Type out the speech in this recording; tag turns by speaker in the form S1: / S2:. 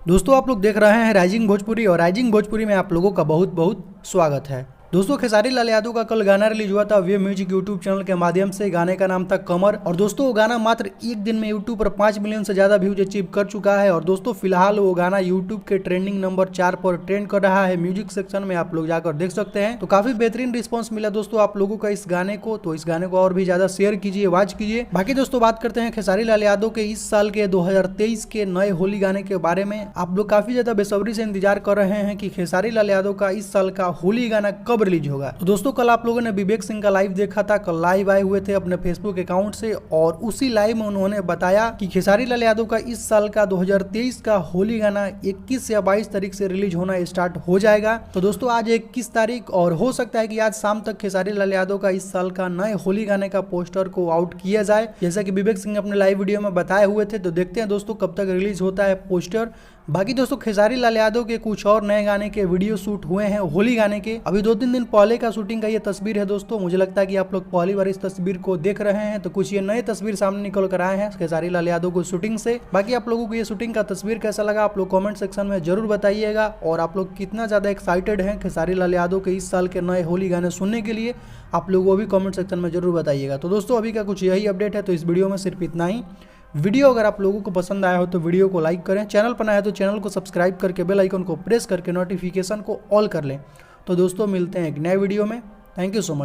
S1: दोस्तों आप लोग देख रहे हैं राइजिंग भोजपुरी और राइजिंग भोजपुरी में आप लोगों का बहुत बहुत स्वागत है। दोस्तों खेसारी लाल यादव का कल गाना रिलीज हुआ था वे म्यूजिक यूट्यूब चैनल के माध्यम से। गाने का नाम था कमर और दोस्तों वो गाना मात्र एक दिन में यूट्यूब पर 5 मिलियन से ज्यादा व्यूज अचीव कर चुका है। और दोस्तों फिलहाल वो गाना यूट्यूब के ट्रेंडिंग नंबर 4 पर ट्रेंड कर रहा है। म्यूजिक सेक्शन में आप लोग जाकर देख सकते हैं। तो काफी बेहतरीन रिस्पॉन्स मिला दोस्तों आप लोगों का इस गाने को, तो इस गाने को और भी ज्यादा शेयर कीजिए, वॉच कीजिए। बाकी दोस्तों बात करते हैं खेसारी लाल यादव के इस साल के 2023 के नए होली गाने के बारे में। आप लोग काफी ज्यादा बेसब्री से इंतजार कर रहे हैं कि खेसारी लाल यादव का इस साल का होली गाना कब रिलीज होगा। तो दोस्तों कल आप लोगों ने विवेक सिंह का लाइव देखा था। कल लाइव आए हुए थे अपने फेसबुक अकाउंट से और उसी लाइव में उन्होंने बताया कि खेसारी लाल यादव का इस साल का 2023 का होली गाना 21 या 22 तारीख से रिलीज होना स्टार्ट हो जाएगा। तो दोस्तों आज 21 तारीख और हो सकता है कि आज शाम तक खेसारी लाल यादव का इस साल का नए होली गाने का पोस्टर को आउट किया जाए, जैसा कि विवेक सिंह अपने लाइव वीडियो में बताए हुए थे। तो देखते हैं दोस्तों कब तक रिलीज होता है पोस्टर। बाकी दोस्तों खेसारी लाल यादव के कुछ और नए गाने के वीडियो शूट हुए हैं होली गाने के। अभी 2-3 दिन पहले का शूटिंग का ये तस्वीर है दोस्तों। मुझे लगता है कि आप लोग पहली बार इस तस्वीर को देख रहे हैं। तो कुछ ये नए तस्वीर सामने निकल कर आए हैं खेसारी लाल यादव को शूटिंग से। बाकी आप लोगों को ये शूटिंग का तस्वीर कैसा लगा आप लोग कमेंट सेक्शन में जरूर बताइएगा। और आप लोग कितना ज्यादा एक्साइटेड हैं खेसारी लाल यादव के इस साल के नए होली गाने सुनने के लिए, आप लोग वो भी कमेंट सेक्शन में जरूर बताइएगा। तो दोस्तों अभी का कुछ यही अपडेट है। तो इस वीडियो में सिर्फ इतना ही। वीडियो अगर आप लोगों को पसंद आया हो तो वीडियो को लाइक करें, चैनल पर नया है तो चैनल को सब्सक्राइब करके बेल आइकन को प्रेस करके नोटिफिकेशन को ऑल कर लें। तो दोस्तों मिलते हैं एक नए वीडियो में। Thank you so much.